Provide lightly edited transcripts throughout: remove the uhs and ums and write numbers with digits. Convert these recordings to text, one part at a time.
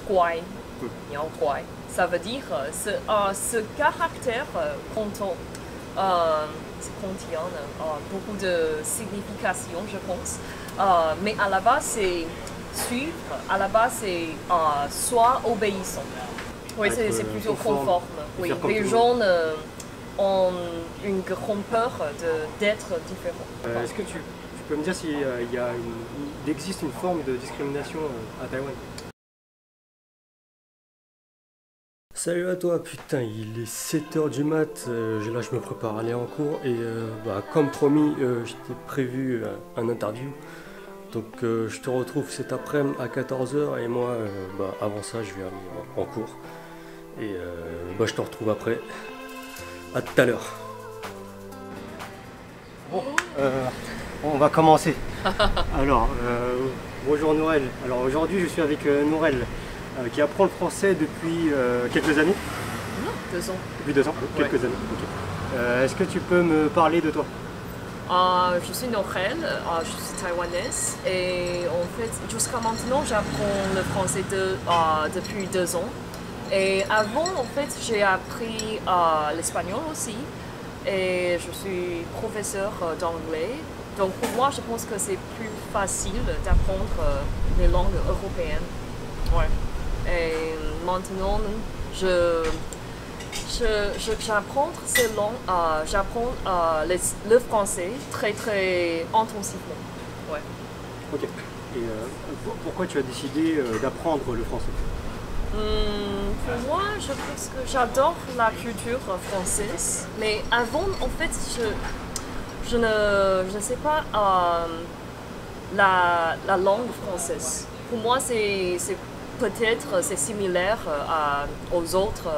guai, niao guai. Ça veut dire ce caractère contient beaucoup de signification, je pense. Mais à la base, c'est suivre, à la base, c'est soit obéissant. Oui, c'est plutôt conforme. Oui, les gens ont une grande peur d'être différents. Est-ce que tu peux me dire s'il il existe une forme de discrimination à Taïwan? Salut à toi, putain, il est 7h du mat, là je me prépare à aller en cours et comme promis, j'étais prévu un interview. Donc je te retrouve cet après-midi à 14h et moi, avant ça, je vais aller en cours. Et je te retrouve après. À tout à l'heure. Bon, on va commencer. Alors, bonjour Nourel. Alors aujourd'hui, je suis avec Nourel, qui apprend le français depuis quelques années. 2 ans. Depuis 2 ans, quelques années. Okay. Est-ce que tu peux me parler de toi? Je suis Nourel, je suis taïwanaise et en fait jusqu'à maintenant j'apprends le français depuis 2 ans. Et avant en fait j'ai appris l'espagnol aussi et je suis professeur d'anglais. Donc pour moi je pense que c'est plus facile d'apprendre les langues européennes. Ouais. Et maintenant j'apprends ces langues, j'apprends le français très intensivement. Ouais. Ok. Et pourquoi tu as décidé d'apprendre le français? Pour moi, je pense que j'adore la culture française, mais avant, en fait, je ne sais pas la langue française. Pour moi, peut-être c'est similaire aux autres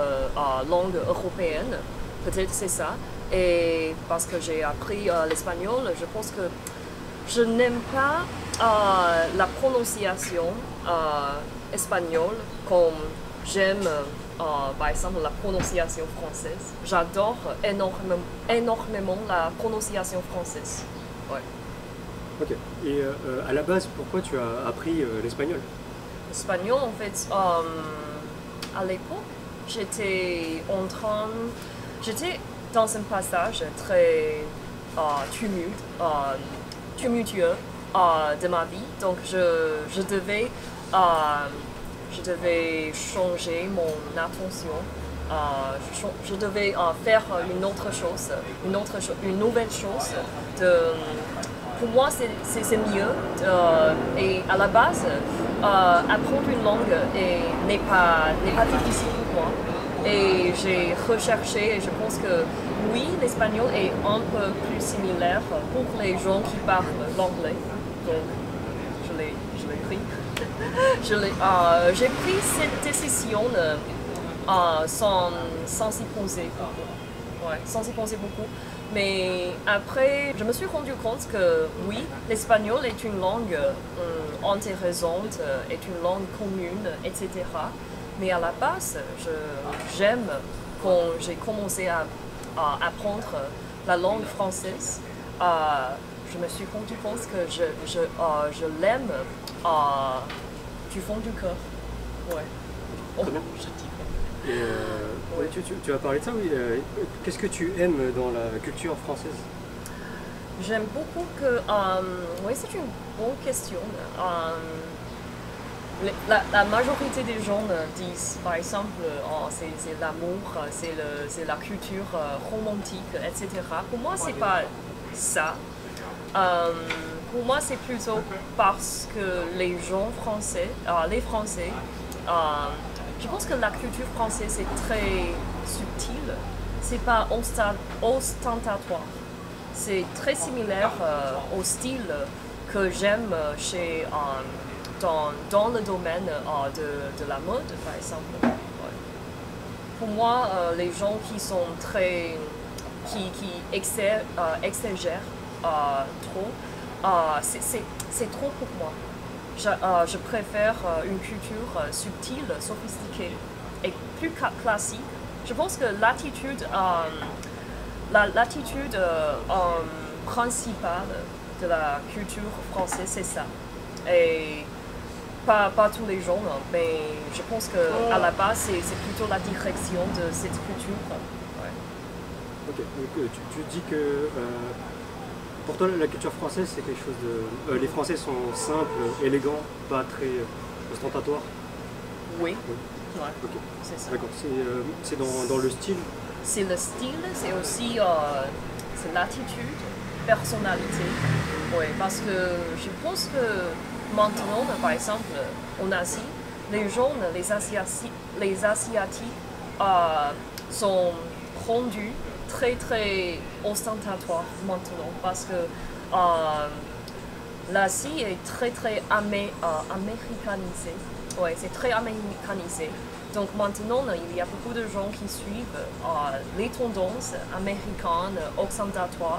langues européennes, peut-être c'est ça. Et parce que j'ai appris l'espagnol, je pense que je n'aime pas la prononciation espagnole comme j'aime par exemple la prononciation française. J'adore énormément la prononciation française. Ouais. Ok. Et à la base, pourquoi tu as appris l'espagnol? L'espagnol, en fait, à l'époque, j'étais dans un passage très tumultueux de ma vie, donc je devais changer mon attention, je devais faire une nouvelle chose. Pour moi, c'est mieux. Et à la base, apprendre une langue n'est pas difficile pour moi. Et j'ai recherché et je pense que oui, l'espagnol est un peu plus similaire pour les gens qui parlent l'anglais. Donc, je l'ai pris. J'ai pris cette décision sans y penser beaucoup. Ouais, sans y penser beaucoup. Mais après, je me suis rendu compte que oui, l'espagnol est une langue intéressante, est une langue commune, etc. Mais à la base, j'aime quand j'ai commencé à apprendre la langue française. Je me suis rendu compte que je l'aime du fond du cœur. Ouais. Oh, je dis. Et tu as parlé de ça, oui. Qu'est-ce que tu aimes dans la culture française? J'aime beaucoup que... oui, c'est une bonne question. La majorité des gens disent, par exemple, c'est l'amour, c'est la culture romantique, etc. Pour moi, c'est pas ça. Pour moi, c'est plutôt parce que les gens français, les Français, je pense que la culture française est très subtile. C'est pas ostentatoire. C'est très similaire au style que j'aime dans le domaine de la mode, par exemple. Ouais. Pour moi, les gens qui exagèrent trop, c'est trop pour moi. Je préfère une culture subtile, sophistiquée et plus classique. Je pense que l'attitude principale de la culture française, c'est ça. Et pas tous les gens, hein, mais je pense qu'à la base, c'est plutôt la direction de cette culture. Ouais. Ok, donc tu dis que pour toi la culture française c'est quelque chose de... les Français sont simples, élégants, pas très ostentatoires. Oui, Oui. ouais, Ok, c'est ça. d'accord, c'est dans le style. C'est le style, c'est aussi c'est l'attitude, personnalité. Oui, parce que je pense que maintenant, par exemple, en Asie, les gens, les Asiatiques sont rendus très très ostentatoires maintenant parce que l'Asie est très très américanisée. Oui, c'est très américanisé. Donc maintenant, il y a beaucoup de gens qui suivent les tendances américaines, occidentales.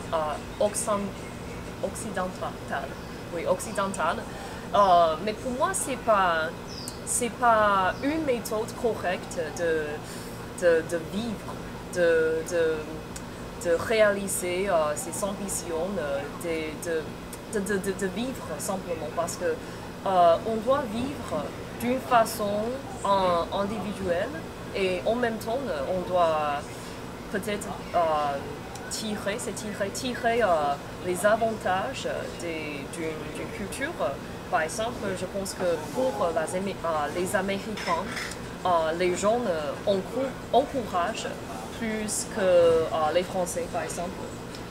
Oui, occidentales. Mais pour moi, c'est pas une méthode correcte de vivre, de réaliser ses ambitions, de vivre simplement parce que on doit vivre d'une façon individuelle et en même temps on doit peut-être tirer les avantages d'une culture. Par exemple, je pense que pour les Américains, les gens encouragent plus que les Français, par exemple,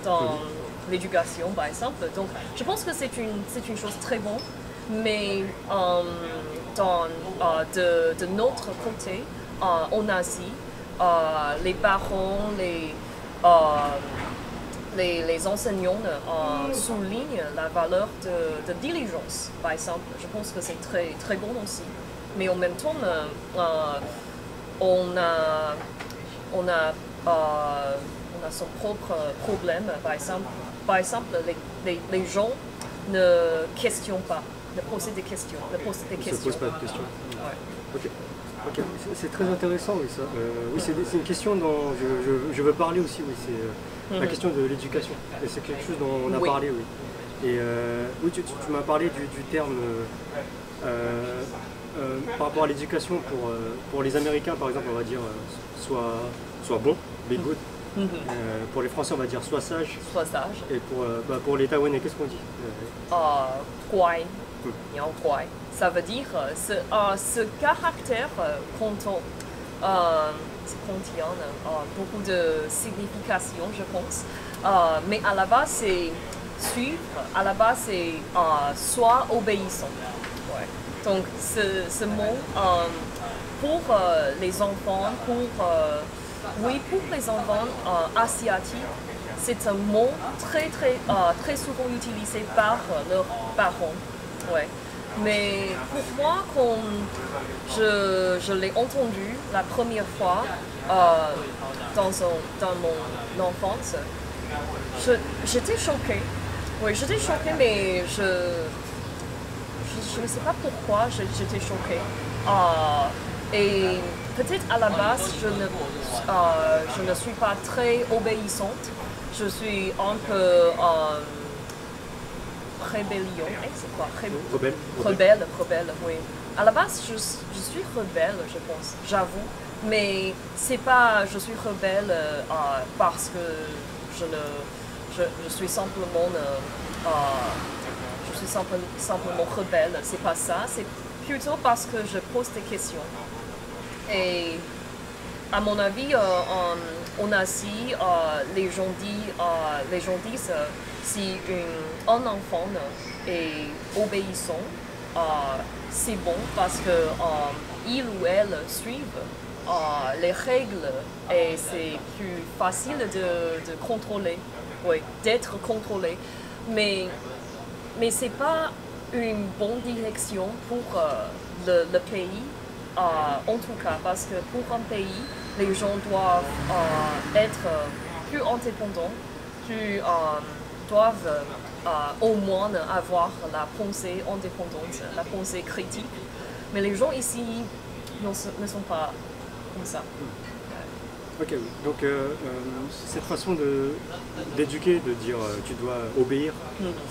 dans l'éducation, par exemple. Donc, je pense que c'est une chose très bonne, mais de notre côté, en Asie, les parents, les enseignants soulignent la valeur de diligence, par exemple. Je pense que c'est très, très bon aussi. Mais en même temps, on a son propre problème. Par exemple, les gens ne questionnent pas, ne posent des questions. Ne se posent pas de questions. Ouais. Ok. Ok, c'est très intéressant, oui, ça. Oui, c'est une question dont je veux parler aussi, oui, c'est la question de l'éducation. Et c'est quelque chose dont on a parlé, oui. Et oui, tu m'as parlé du terme par rapport à l'éducation pour les Américains, par exemple, on va dire soit bon, be good. Pour les Français, on va dire soit sage. Soit sage. Et pour les Taïwanais, qu'est-ce qu'on dit? Guai. Guai. Ça veut dire ce caractère contient beaucoup de signification, je pense. Mais à la base, c'est suivre, à la base, c'est soit obéissant. Ouais. Donc, ce mot, pour les enfants, pour les enfants asiatiques, c'est un mot très souvent utilisé par leurs parents. Ouais. Mais pour moi, quand je l'ai entendu la première fois dans mon enfance, j'étais choquée. Oui, j'étais choquée, mais je ne sais pas pourquoi j'étais choquée. Et peut-être à la base, je ne suis pas très obéissante. Je suis un peu rébellion. C'est quoi? Rebelle, oui. À la base, je suis rebelle, je pense, j'avoue. Mais c'est pas je suis rebelle parce que je suis simplement rebelle. C'est pas ça. C'est plutôt parce que je pose des questions. Et à mon avis, en Asie, les gens disent si un enfant est obéissant, c'est bon parce que il ou elle suivent les règles et c'est plus facile de contrôler, oui, d'être contrôlé. Mais c'est pas une bonne direction pour le pays. En tout cas, parce que pour un pays, les gens doivent être plus indépendants, doivent au moins avoir la pensée indépendante, la pensée critique. Mais les gens ici ne sont pas comme ça. Ok, oui. Donc cette façon d'éduquer, de dire tu dois obéir,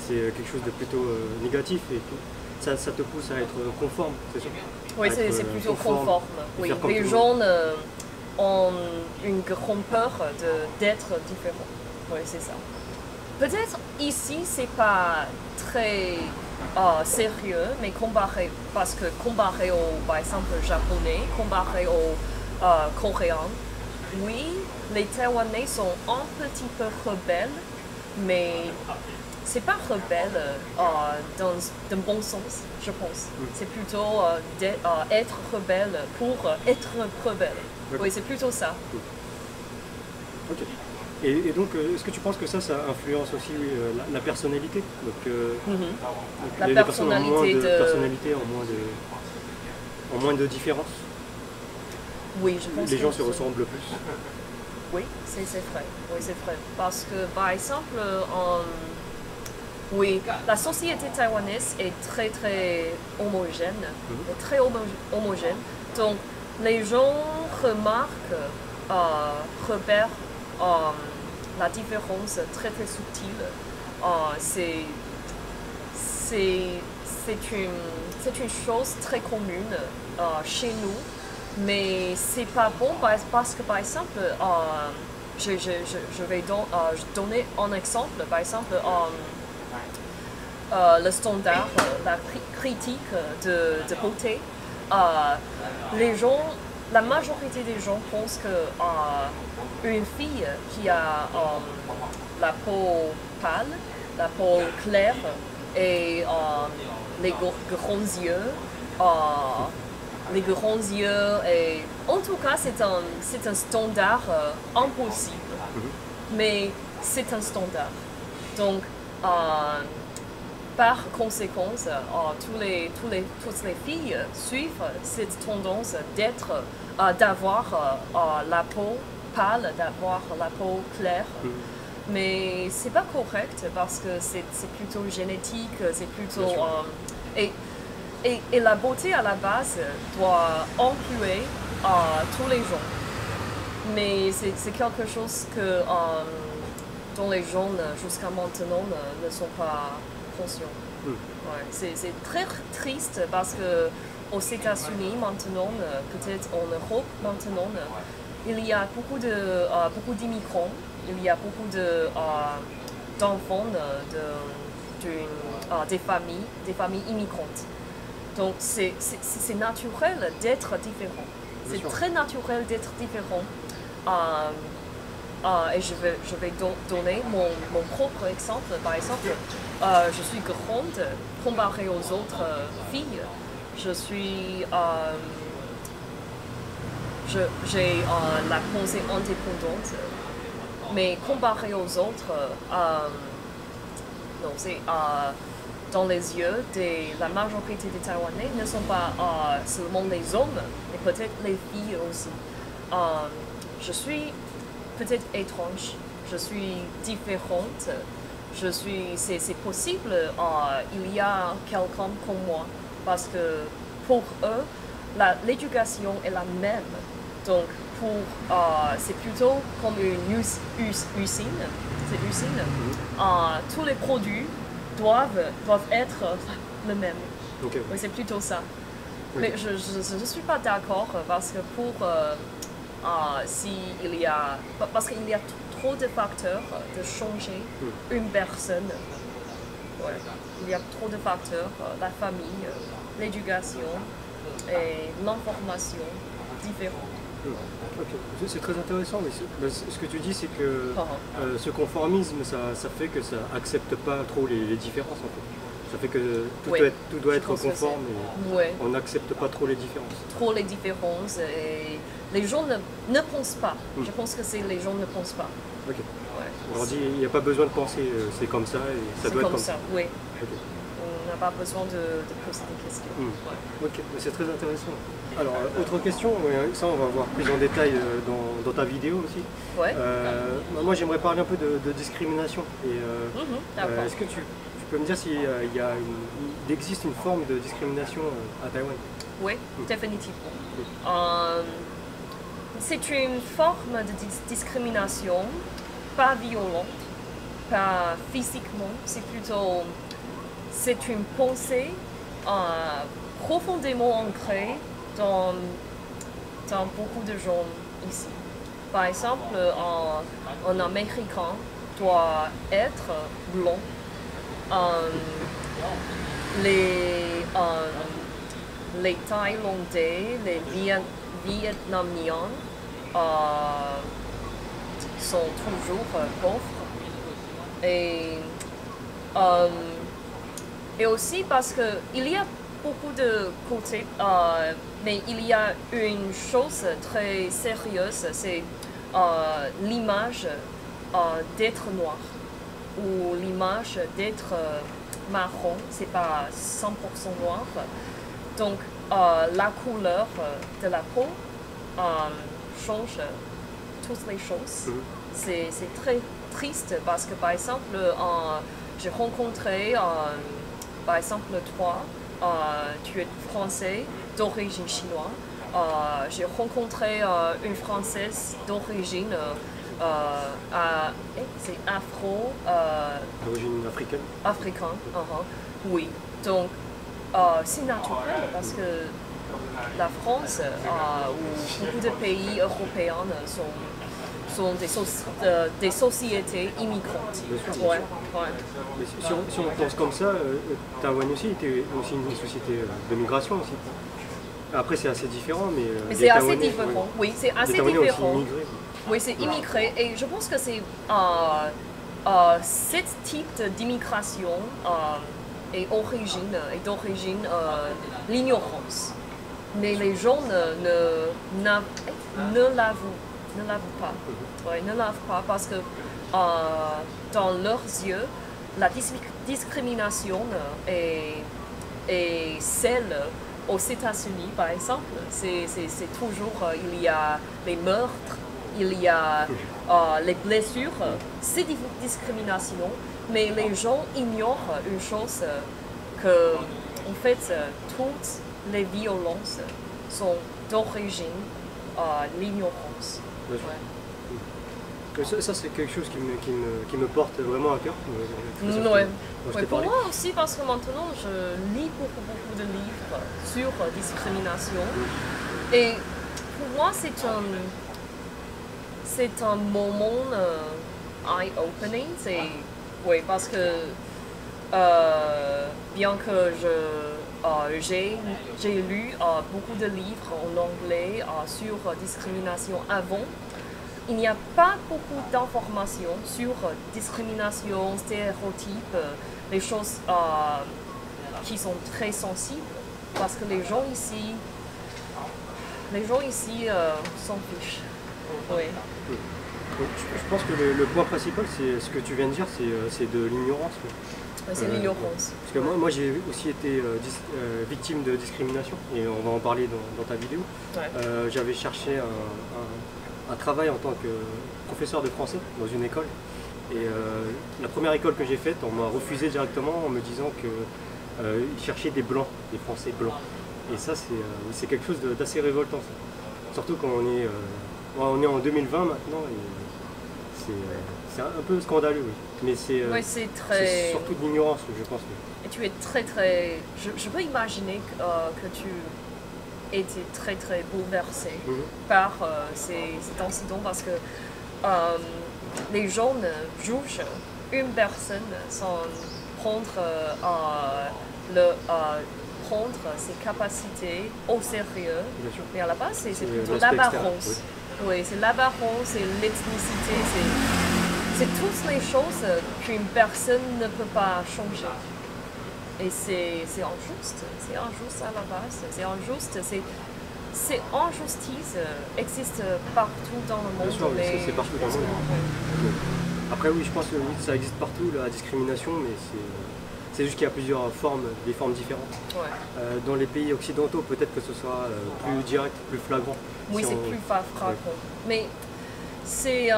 c'est quelque chose de plutôt négatif. ça te pousse à être conforme, c'est ça? Oui, c'est plutôt conforme. Oui, les gens ont une grande peur d'être différents. Oui, c'est ça. Peut-être ici, c'est pas très sérieux, mais parce que comparé au, par exemple, japonais, comparé aux coréens, oui, les Taïwanais sont un petit peu rebelles, mais c'est pas rebelle dans un bon sens, je pense. C'est plutôt être rebelle pour être rebelle. Oui, c'est plutôt ça. Ok. Et donc, est-ce que tu penses que ça influence aussi la personnalité? Donc, La les personnes ont moins de personnalité, ont moins de différence. Oui, je pense les que gens se ressemblent plus. Oui, c'est vrai. Oui, c'est vrai. Parce que, par exemple, oui, la société taïwanaise est très très homogène, homogène. Donc, les gens remarquent, repèrent la différence très très subtile. C'est une chose très commune chez nous, mais c'est pas bon parce que, par exemple, je vais donner un exemple. Par exemple, le standard, la critique de beauté, les gens, la majorité des gens pensent que une fille qui a la peau pâle, la peau claire et les grands yeux, et en tout cas c'est un standard impossible, mais c'est un standard. Donc par conséquent, toutes les filles suivent cette tendance d'avoir la peau pâle, d'avoir la peau claire. Mais c'est pas correct parce que c'est plutôt génétique, c'est plutôt et la beauté à la base doit inclure tous les gens. Mais c'est quelque chose que dont les gens jusqu'à maintenant ne sont pas conscients. Ouais, c'est très triste parce que aux États-Unis maintenant, peut-être en Europe maintenant, il y a beaucoup d'immigrants, il y a beaucoup d'enfants des familles immigrantes. Donc c'est naturel d'être différent. C'est très naturel d'être différent. Et je vais donner mon propre exemple. Par exemple, je suis grande comparée aux autres filles. J'ai la pensée indépendante, mais comparée aux autres, non, c'est dans les yeux de la majorité des Taïwanais ne sont pas seulement les hommes, mais peut-être les filles aussi. Je suis peut-être étrange, je suis différente, c'est possible, il y a quelqu'un comme moi, parce que pour eux, l'éducation est la même. Donc, c'est plutôt comme une usine. Tous les produits doivent être les mêmes. Okay. Oui, c'est plutôt ça. Oui. Mais je ne suis pas d'accord parce que parce qu'il y a trop de facteurs de changer une personne. Ouais. Il y a trop de facteurs, la famille, l'éducation et l'information différentes. Okay. C'est très intéressant, mais ce que tu dis, c'est que ce conformisme, ça fait que ça accepte pas trop les différences en fait. Ça fait que tout doit être conforme et on n'accepte pas trop les différences. Trop les différences et les gens ne pensent pas. Je pense que les gens ne pensent pas. Ok. Ouais. On leur dit il n'y a pas besoin de penser, c'est comme ça et ça doit être comme ça. Oui. Okay. On n'a pas besoin de poser des questions. Ok, c'est très intéressant. Alors, autre question, ça on va voir plus en détail dans ta vidéo aussi. Ouais. Moi j'aimerais parler un peu de discrimination. Est-ce que tu peux me dire s'il existe une forme de discrimination à Taïwan? Oui, définitivement. C'est une forme de discrimination, pas violente, pas physiquement, c'est une pensée profondément ancré dans beaucoup de gens ici. Par exemple, un Américain doit être blond. Les Thaïlandais, les Vietnamiens sont toujours pauvres. Et aussi parce qu'il y a beaucoup de côtés, mais il y a une chose très sérieuse, c'est l'image d'être noir ou l'image d'être marron, c'est pas 100% noir. Donc la couleur de la peau change toutes les choses. C'est très triste parce que par exemple, j'ai rencontré, par exemple toi, tu es français d'origine chinoise. J'ai rencontré une française d'origine c'est afro. D'origine africaine. Africain, oui. Donc c'est naturel parce que la France ou beaucoup de pays européens sont des sociétés immigrantes. Ouais. Mais si on pense comme ça, Taïwan aussi était aussi une société de migration aussi. Après c'est assez différent, mais c'est assez différent. Oui, c'est assez différent. Oui, c'est immigré et je pense que c'est ce type d'immigration est d'origine l'ignorance. Mais les gens ne l'avouent pas. Ouais, ne l'avouent pas parce que dans leurs yeux, la discrimination est celle aux États-Unis, par exemple. C'est toujours, il y a les meurtres, il y a les blessures, c'est des discriminations, mais les gens ignorent une chose, que en fait, toutes les violences sont d'origine l'ignorance. Ouais. Ça c'est quelque chose qui me porte vraiment à cœur. Pour moi aussi, parce que maintenant je lis beaucoup de livres sur discrimination. Et pour moi c'est un moment eye-opening. Oui, parce que bien que j'ai lu beaucoup de livres en anglais sur discrimination avant, il n'y a pas beaucoup d'informations sur discrimination, stéréotypes, les choses qui sont très sensibles, parce que les gens ici s'en fichent. Oui. Je pense que le point principal, c'est ce que tu viens de dire, c'est de l'ignorance. C'est l'ignorance. Parce que moi j'ai aussi été victime de discrimination, et on va en parler dans ta vidéo. Ouais. J'avais cherché un travail en tant que professeur de français dans une école. Et la première école que j'ai faite, on m'a refusé directement en me disant qu'ils cherchaient des blancs, des Français blancs. Et ça, c'est quelque chose d'assez révoltant. Ça. Surtout quand on est en 2020 maintenant. C'est un peu scandaleux, oui. Mais c'est surtout de l'ignorance, je pense. Et tu es très... Je peux imaginer que tu étais très bouleversé par cet incident, parce que les gens jugent une personne sans prendre ses capacités au sérieux. Mais à la base, c'est plutôt l'apparence. Oui, c'est l'apparence, c'est l'ethnicité, c'est toutes les choses qu'une personne ne peut pas changer. Et c'est injuste, à la base, c'est injuste, cette injustice existe partout dans le monde. Bien sûr, c'est partout dans le monde. Après oui, je pense que ça existe partout, la discrimination, mais c'est juste qu'il y a plusieurs formes, des formes différentes. Ouais. Dans les pays occidentaux, peut-être que ce soit plus direct, plus flagrant. Oui, c'est plus flagrant. Ouais. Mais c'est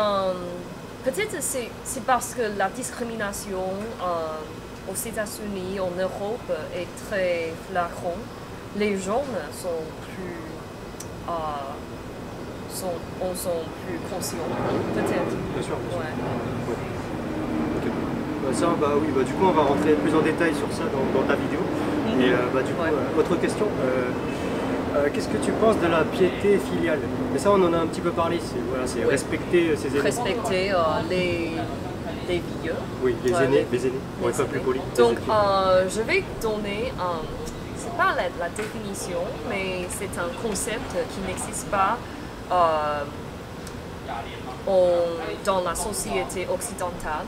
peut-être c'est parce que la discrimination aux États-Unis, en Europe, est très flagrante. Les gens sont plus conscients, peut-être. Bien sûr. Ouais. Okay. Du coup, on va rentrer plus en détail sur ça dans ta vidéo. Et du coup, autre question. Qu'est-ce que tu penses de la piété filiale? Mais ça, on en a un petit peu parlé. C'est respecter ses aînés. Respecter les vieux. Oui, les aînés. On est pas plus poli. Donc, je vais donner c'est pas la définition, mais c'est un concept qui n'existe pas dans la société occidentale.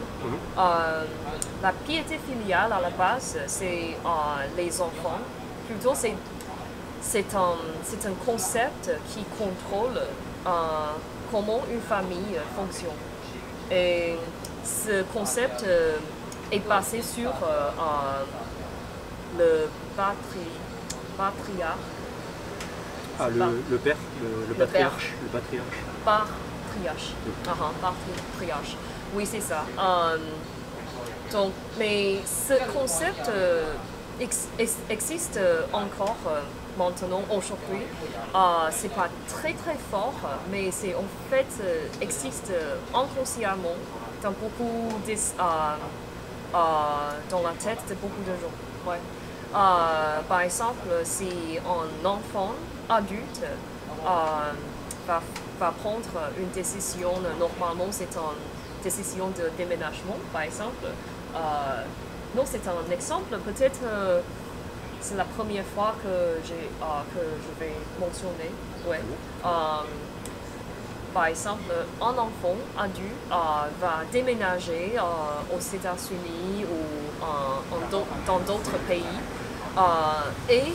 La piété filiale, à la base, c'est les enfants. Plutôt, c'est un concept qui contrôle comment une famille fonctionne. Et ce concept est basé sur le patriarche. Le père, le patriarche. Patriarche. Oui, c'est ça. Donc, mais ce concept existe encore maintenant, aujourd'hui. C'est pas très très fort, mais c'est en fait existe inconsciemment dans beaucoup dans la tête de beaucoup de gens. Ouais. Par exemple, si un enfant adulte va prendre une décision, normalement c'est une décision de déménagement, par exemple. Non, c'est un exemple, peut-être c'est la première fois que je vais mentionner. Ouais. Par exemple, un enfant adulte va déménager aux États-Unis ou dans d'autres pays et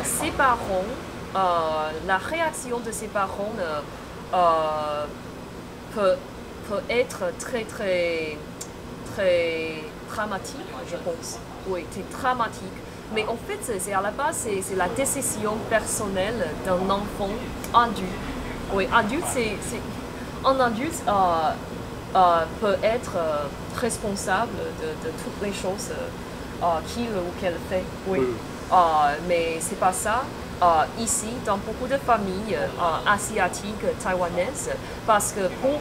ses parents, la réaction de ses parents peut être très très très dramatique, je pense. Oui, c'est dramatique. Mais en fait, c'est à la base, c'est la décision personnelle d'un enfant adulte. Oui, adulte, un adulte peut être responsable de toutes les choses qu'il ou qu'elle fait. Oui. Mais c'est pas ça. Ici, dans beaucoup de familles asiatiques, taïwanaises, parce que pour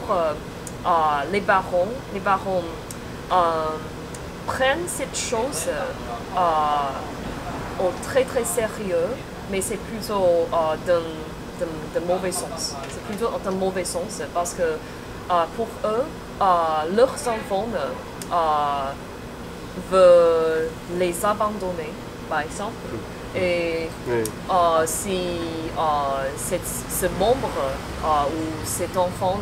les barons prennent cette chose au très très sérieux, mais c'est plutôt de mauvais sens. C'est plutôt d'un mauvais sens parce que pour eux, leurs enfants veulent les abandonner, par exemple. Et si ce membre ou cet enfant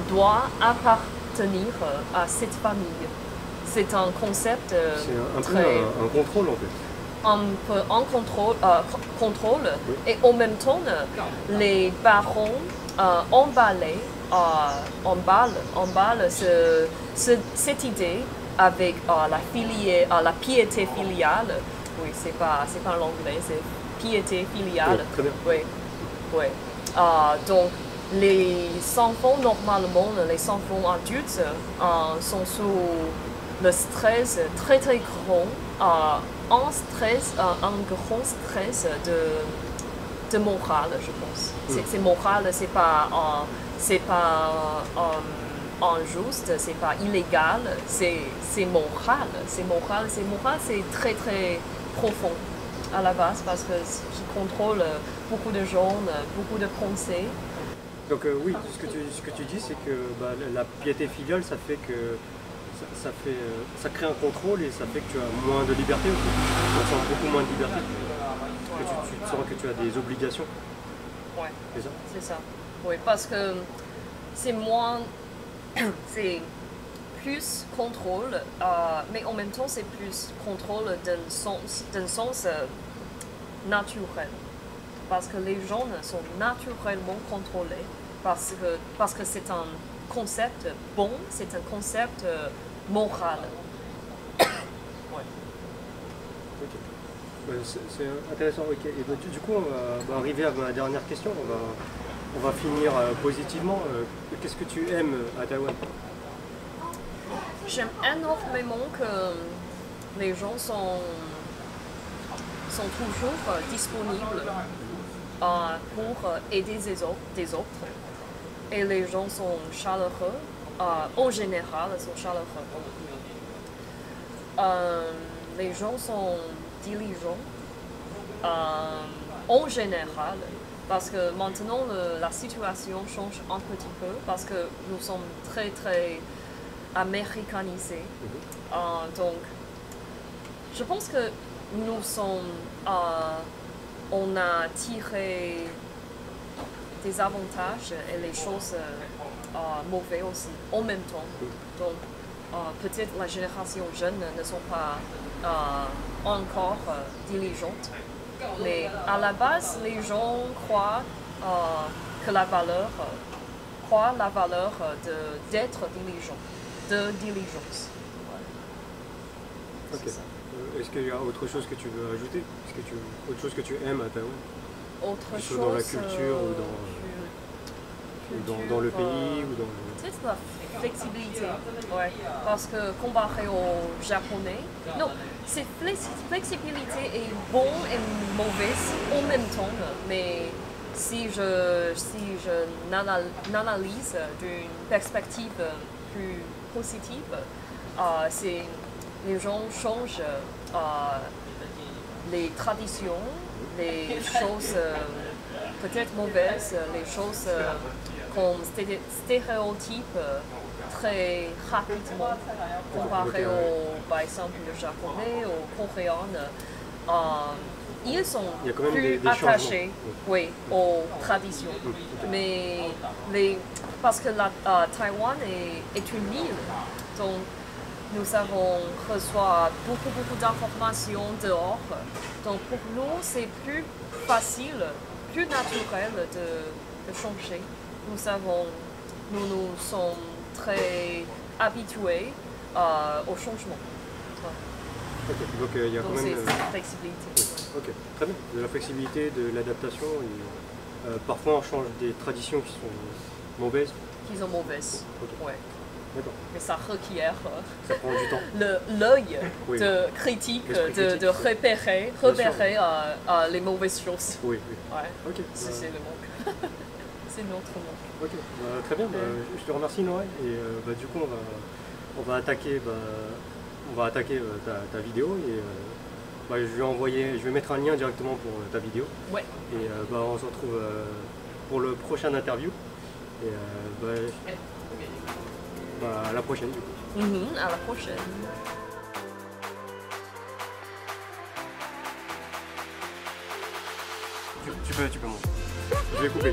doit appartenir à cette famille. C'est un concept c'est un contrôle en fait. Un contrôle et en même temps les parents emballent cette idée avec la piété filiale. Oui, c'est pas l'anglais, c'est piété filiale. Oui, très bien. Oui, oui. Donc les enfants normalement, les enfants adultes sont sous le stress très très grand, un grand stress de morale, je pense. C'est moral, c'est pas injuste, c'est pas illégal, c'est moral. C'est très très profond à la base parce que qui contrôle beaucoup de gens, beaucoup de pensées. Donc oui, ce que tu dis, c'est que la piété filiale, ça fait que ça crée un contrôle et ça fait que tu as moins de liberté aussi. Tu ressens beaucoup moins de liberté. Que tu sens que tu as des obligations. Ouais. C'est ça? C'est ça. Oui, parce que c'est moins, c'est plus contrôle, mais en même temps c'est plus contrôle d'un sens naturel. Parce que les gens sont naturellement contrôlés, parce que c'est un concept bon, c'est un concept moral. Ouais. Okay. C'est intéressant, ok. Et du coup, on va arriver à ma dernière question. On va finir positivement. Qu'est-ce que tu aimes à Taïwan? J'aime énormément que les gens sont toujours disponibles pour aider des autres. Et les gens sont chaleureux, en général, sont chaleureux. Les gens sont diligents en général, parce que maintenant la situation change un petit peu, parce que nous sommes très très américanisés. Donc, je pense que nous sommes, on a tiré des avantages et les choses mauvaises aussi en même temps. Donc, peut-être la génération jeune ne sont pas encore diligentes, mais à la base, les gens croient que la valeur d'être diligent, de diligence. Ok. Est-ce qu'il y a autre chose que tu veux ajouter? Est-ce que autre chose que tu aimes à Taïwan? Autre chose dans la culture ou dans le pays ou dans peut-être la flexibilité, ouais. Parce que comparé aux Japonais, non, cette flexibilité est bonne et mauvaise en même temps, mais si je n'analyse d'une perspective plus positive, c'est les gens changent les traditions, les choses peut-être mauvaises, les choses comme stéréotypes très rapidement comparé par exemple, le japonais ou coréen. Ils sont plus attachés aux traditions. Mais parce que Taïwan est une île, donc nous reçoit beaucoup d'informations dehors. Donc pour nous, c'est plus facile, plus naturel de changer. Nous sommes très habitués au changement. Ok, donc il y a quand même cette flexibilité. Ok, très bien. De la flexibilité, de l'adaptation. Parfois, on change des traditions qui sont mauvaises. Qui sont mauvaises. Okay. Ouais. D'accord. Mais ça requiert ça prend du temps. L'œil de critique, de repérer les mauvaises choses. Oui. Ouais. Ok. C'est le manque. C'est notre manque. Ok, très bien. Je te remercie, Noé. Et du coup, on va attaquer, ta vidéo et je vais mettre un lien directement pour ta vidéo. Ouais. Et on se retrouve pour le prochain interview. Et à la prochaine. À la prochaine. Tu peux monter. Je vais couper.